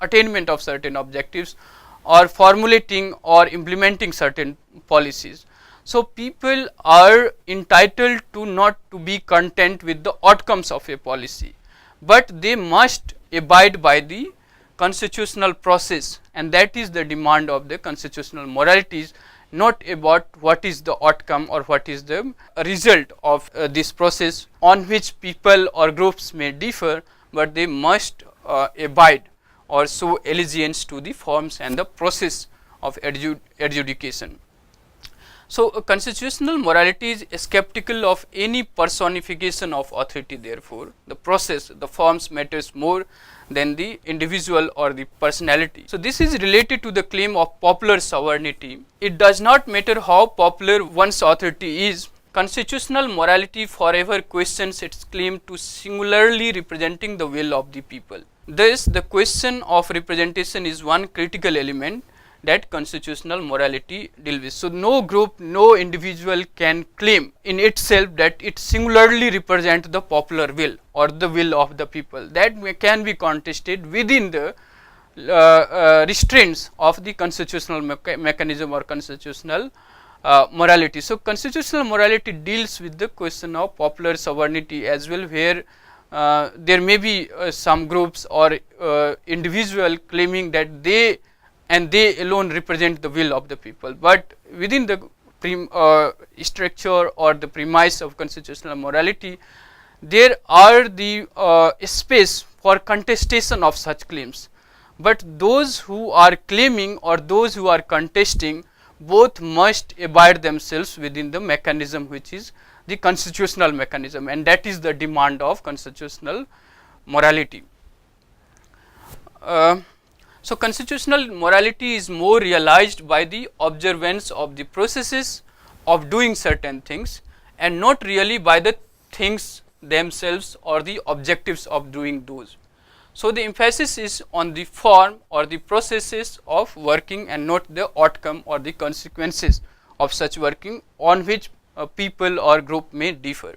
attainment of certain objectives or formulating or implementing certain policies. So people are entitled to not to be content with the outcomes of a policy, but they must abide by the constitutional process, and that is the demand of the constitutional moralities, not about what is the outcome or what is the result of this process on which people or groups may differ, but they must abide or show allegiance to the forms and the process of adjudication. So constitutional morality is skeptical of any personification of authority. Therefore, the process, the forms matters more than the individual or the personality. So this is related to the claim of popular sovereignty. It does not matter how popular one's authority is. Constitutional morality forever questions its claim to singularly representing the will of the people. Thus, the question of representation is one critical element that constitutional morality deals with. So no group, no individual can claim in itself that it singularly represents the popular will or the will of the people. That can be contested within the restraints of the constitutional mechanism or constitutional morality. So constitutional morality deals with the question of popular sovereignty as well, where there may be some groups or individual claiming that they alone represent the will of the people, but within the structure or the premise of constitutional morality, there are the space for contestation of such claims, but those who are claiming or those who are contesting both must abide themselves within the mechanism which is the constitutional mechanism, and that is the demand of constitutional morality. So constitutional morality is more realized by the observance of the processes of doing certain things and not really by the things themselves or the objectives of doing those. So the emphasis is on the form or the processes of working and not the outcome or the consequences of such working on which people or group may differ.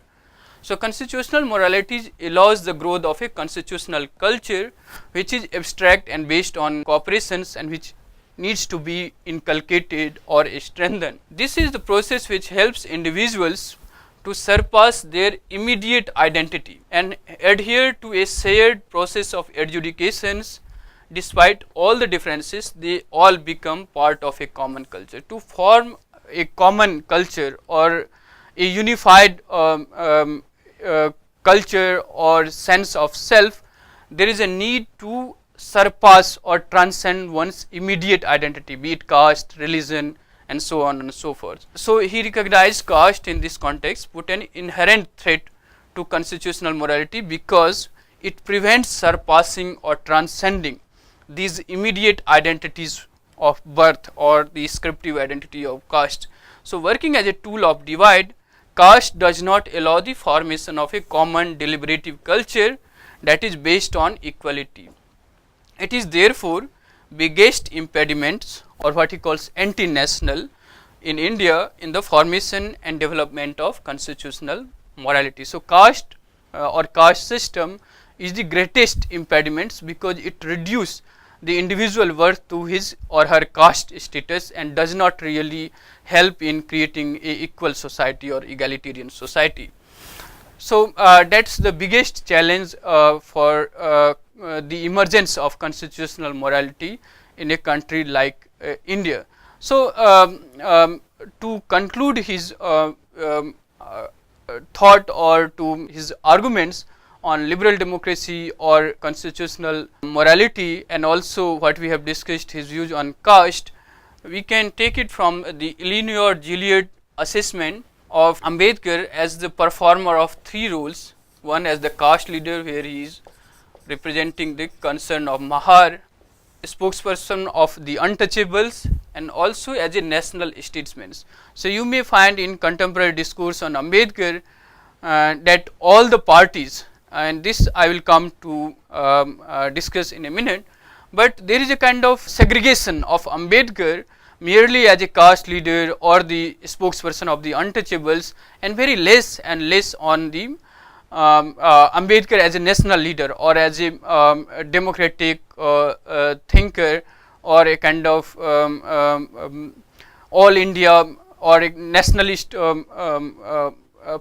So constitutional morality allows the growth of a constitutional culture which is abstract and based on cooperations and which needs to be inculcated or strengthened. This is the process which helps individuals to surpass their immediate identity and adhere to a shared process of adjudications. Despite all the differences, they all become part of a common culture. To form a common culture or a unified culture or sense of self, there is a need to surpass or transcend one's immediate identity, be it caste, religion, and so on and so forth. So he recognized caste in this context put an inherent threat to constitutional morality because it prevents surpassing or transcending these immediate identities of birth or the descriptive identity of caste. So working as a tool of divide, caste does not allow the formation of a common deliberative culture that is based on equality. It is therefore biggest impediments or what he calls anti-national in India in the formation and development of constitutional morality. So caste or caste system is the greatest impediments because it reduces the individual worth to his or her caste status and does not really help in creating a equal society or egalitarian society. So that's the biggest challenge for the emergence of constitutional morality in a country like India. So to conclude his thought or to his arguments on liberal democracy or constitutional morality, and also what we have discussed his views on caste, we can take it from the Eleanor Gillard assessment of Ambedkar as the performer of three roles: One as the caste leader, where he is representing the concern of Mahar, spokesperson of the untouchables, and also as a national statesman. So you may find in contemporary discourse on Ambedkar that all the parties, and this I will come to discuss in a minute, but there is a kind of segregation of Ambedkar merely as a caste leader or the spokesperson of the untouchables, and very less and less on the Ambedkar as a national leader or as a democratic thinker or a kind of all India or a nationalist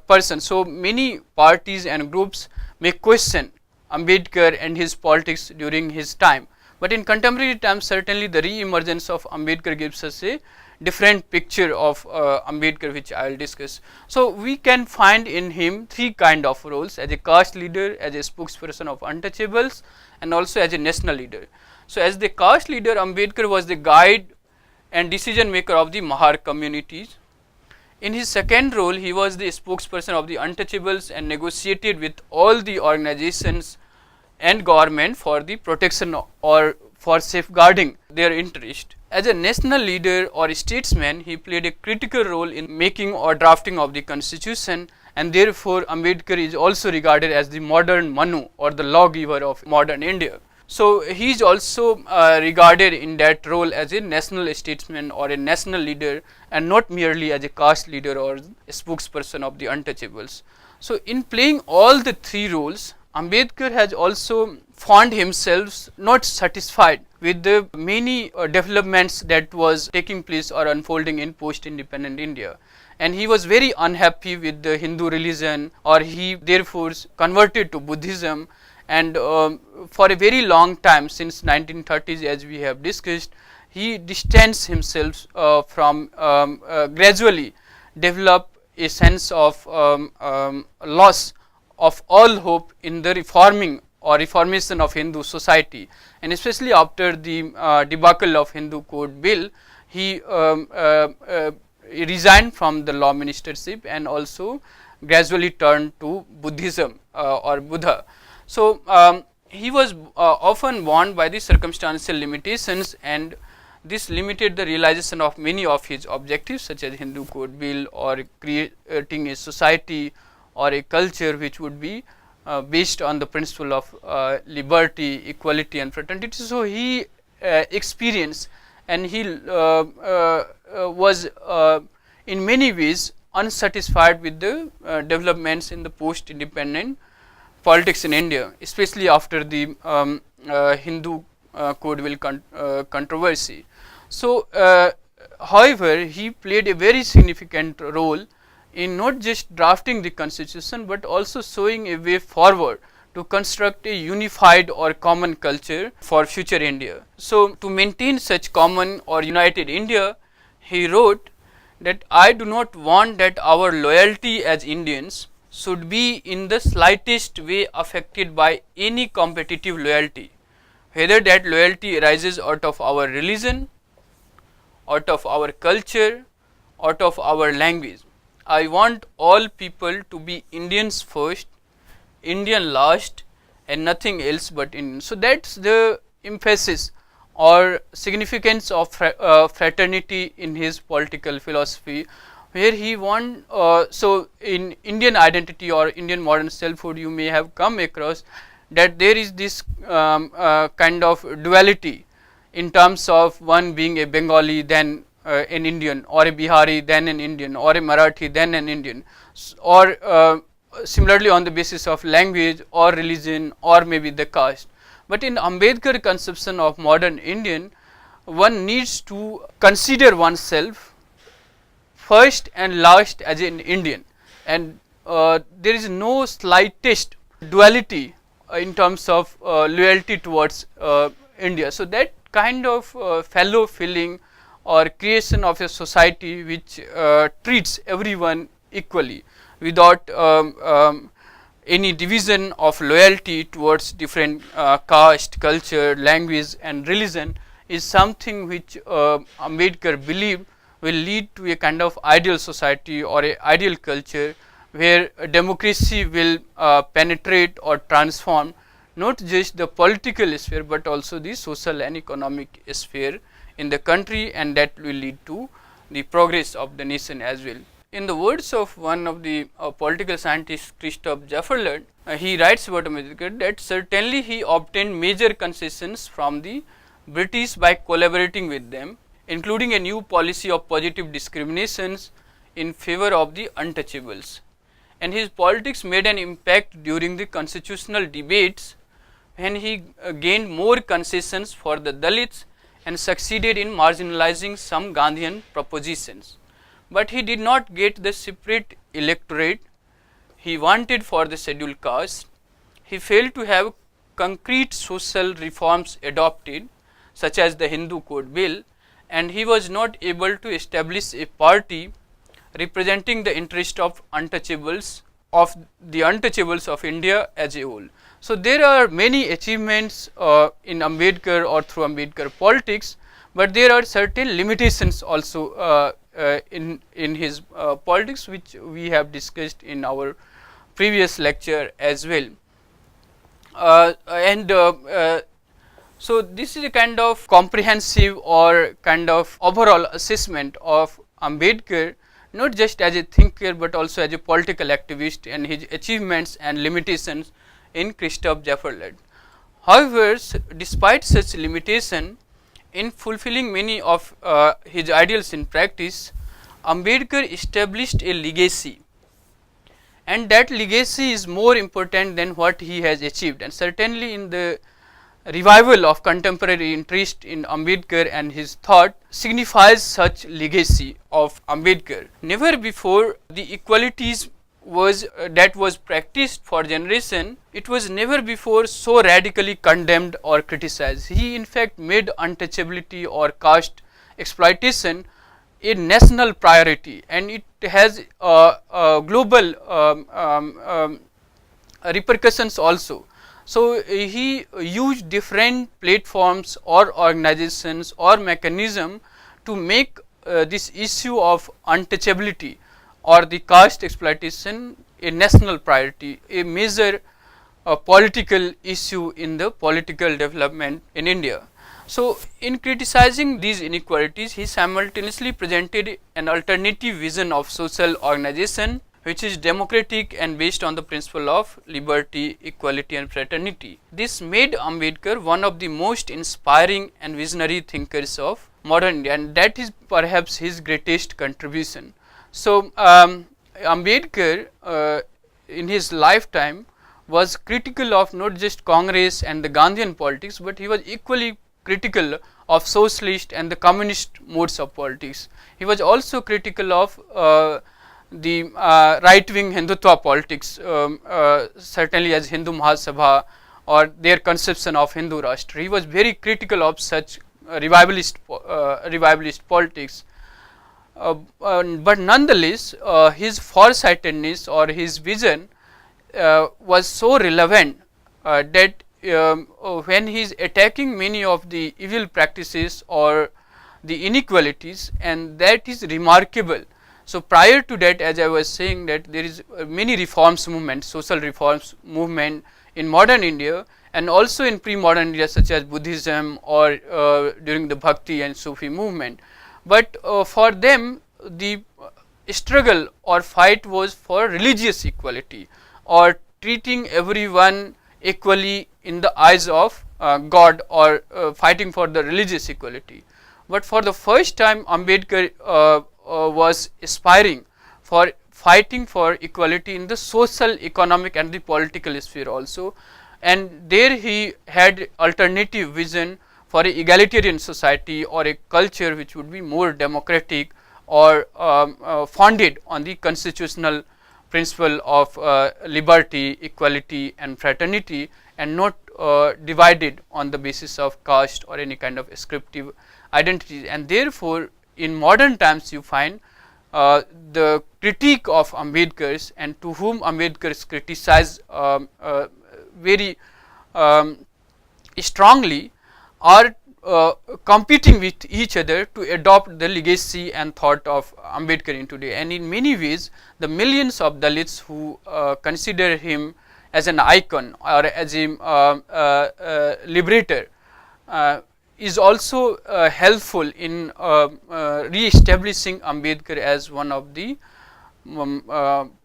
person. So many parties and groups may question Ambedkar and his politics during his time, but in contemporary times certainly the re-emergence of Ambedkar gives us a different picture of Ambedkar, which I will discuss. So we can find in him three kind of roles: as a caste leader, as a spokesperson of untouchables, and also as a national leader. So as the caste leader, Ambedkar was the guide and decision maker of the Mahar communities. In his second role, he was the spokesperson of the untouchables and negotiated with all the organizations and government for the protection or for safeguarding their interest. As a national leader or statesman, he played a critical role in making or drafting of the constitution, and therefore Ambedkar is also regarded as the modern Manu or the lawgiver of modern India. So he is also regarded in that role as a national statesman or a national leader, and not merely as a caste leader or a spokesperson of the untouchables. So in playing all the three roles, Ambedkar has also found himself not satisfied with the many developments that was taking place or unfolding in post-independent India, and he was very unhappy with the Hindu religion, or he therefore converted to Buddhism. And for a very long time, since 1930s, as we have discussed, he distanced himself from gradually develop a sense of loss of all hope in the reforming or reformation of Hindu society, and especially after the debacle of Hindu Code Bill, he resigned from the law ministership and also gradually turned to Buddhism or Buddha. So he was often warned by the circumstantial limitations, and this limited the realization of many of his objectives, such as Hindu Code Bill or creating a society or a culture which would be based on the principle of liberty, equality and fraternity. So he experienced, and he was in many ways unsatisfied with the developments in the post-independent politics in India, especially after the Hindu Code Bill controversy. So however, he played a very significant role in not just drafting the constitution, but also showing a way forward to construct a unified or common culture for future India. So to maintain such common or united India, he wrote that I do not want that our loyalty as Indians should be in the slightest way affected by any competitive loyalty, whether that loyalty arises out of our religion, out of our culture, out of our language. I want all people to be Indians first, Indian last, and nothing else but Indian. So that's the emphasis or significance of fraternity in his political philosophy, where he want so in Indian identity or Indian modern selfhood, you may have come across that there is this kind of duality in terms of one being a Bengali, then an Indian, or a Bihari, then an Indian, or a Marathi, then an Indian, or similarly on the basis of language or religion or maybe the caste. But in Ambedkar conception of modern Indian, one needs to consider oneself first and last as an Indian, and there is no slightest duality in terms of loyalty towards India. So that kind of fellow feeling or creation of a society which treats everyone equally without any division of loyalty towards different caste, culture, language and religion is something which Ambedkar believed will lead to a kind of ideal society or a ideal culture where democracy will penetrate or transform not just the political sphere but also the social and economic sphere in the country, and that will lead to the progress of the nation as well. In the words of one of the political scientists, Christoph Jefferland, he writes about Ambedkar that certainly he obtained major concessions from the British by collaborating with them, including a new policy of positive discriminations in favor of the untouchables. And his politics made an impact during the constitutional debates when he gained more concessions for the Dalits and succeeded in marginalizing some Gandhian propositions. But he did not get the separate electorate he wanted for the scheduled caste. He failed to have concrete social reforms adopted, such as the Hindu Code Bill, and he was not able to establish a party representing the interest of untouchables of India as a whole. So there are many achievements in Ambedkar or through Ambedkar politics, but there are certain limitations also in his politics, which we have discussed in our previous lecture as well. So this is a kind of comprehensive or kind of overall assessment of Ambedkar, not just as a thinker but also as a political activist, and his achievements and limitations in Christoph Jefferland. However, despite such limitation in fulfilling many of his ideals in practice, Ambedkar established a legacy, and that legacy is more important than what he has achieved, and certainly in the revival of contemporary interest in Ambedkar and his thought signifies such legacy of Ambedkar. Never before the equalities that was practiced for generation, it was never before so radically condemned or criticized. He in fact made untouchability or caste exploitation a national priority, and it has global repercussions also. So he used different platforms or organizations or mechanism to make this issue of untouchability or the caste exploitation a national priority, a major political issue in the political development in India. So in criticizing these inequalities, he simultaneously presented an alternative vision of social organization which is democratic and based on the principle of liberty, equality and fraternity. This made Ambedkar one of the most inspiring and visionary thinkers of modern India, and that is perhaps his greatest contribution. So Ambedkar in his lifetime was critical of not just Congress and the Gandhian politics, but he was equally critical of socialist and the communist modes of politics. He was also critical of the right-wing Hindutva politics, certainly as Hindu Mahasabha or their conception of Hindu Rashtra. He was very critical of such revivalist politics. But nonetheless, his foresightedness or his vision was so relevant that when he is attacking many of the evil practices or the inequalities, and that is remarkable. So prior to that, as I was saying, that there is many reforms movement, social reforms movement in modern India and also in pre-modern India, such as Buddhism or during the Bhakti and Sufi movement. But for them, the struggle or fight was for religious equality or treating everyone equally in the eyes of God, or fighting for the religious equality. But for the first time, Ambedkar was aspiring for fighting for equality in the social, economic and the political sphere also, and there he had alternative vision for a egalitarian society or a culture which would be more democratic or founded on the constitutional principle of liberty, equality and fraternity, and not divided on the basis of caste or any kind of ascriptive identity. And therefore, in modern times you find the critique of Ambedkar's, and to whom Ambedkar's criticized very strongly, are competing with each other to adopt the legacy and thought of Ambedkar in today. And in many ways, the millions of Dalits who consider him as an icon or as a liberator is also helpful in re-establishing Ambedkar as one of the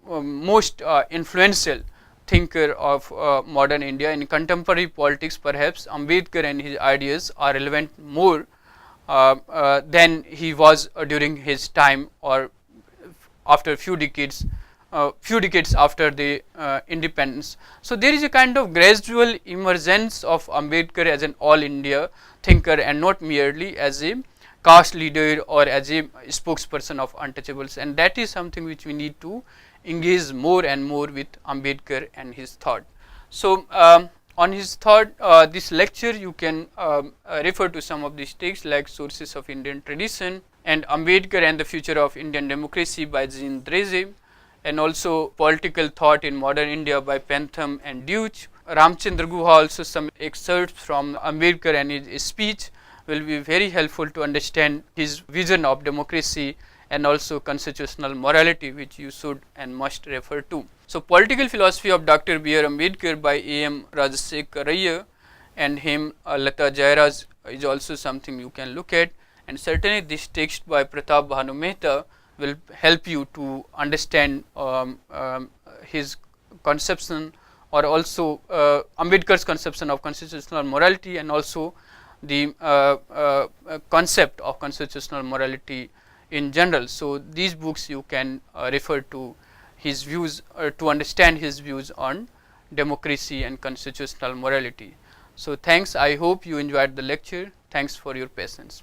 most influential thinker of modern India. In contemporary politics, perhaps Ambedkar and his ideas are relevant more than he was during his time or after few decades after the independence. So, there is a kind of gradual emergence of Ambedkar as an all India thinker and not merely as a caste leader or as a spokesperson of untouchables, and that is something which we need to engage more and more with Ambedkar and his thought. So, on his thought, this lecture you can refer to some of these texts like Sources of Indian Tradition and Ambedkar and the Future of Indian Democracy by Jean Drèze, and also Political Thought in Modern India by Pantham and Deutsch. Ramchandra Guha also some excerpts from Ambedkar and his speech will be very helpful to understand his vision of democracy and also constitutional morality, which you should and must refer to. So, Political Philosophy of Dr. B. R. Ambedkar by A. M. Rajashekar Iyer and him Lata Jairaj is also something you can look at, and certainly this text by Pratap Bhanu Mehta will help you to understand his conception or also Ambedkar's conception of constitutional morality and also the concept of constitutional morality in general. So, these books you can refer to his views to understand his views on democracy and constitutional morality. So, thanks. I hope you enjoyed the lecture. Thanks for your patience.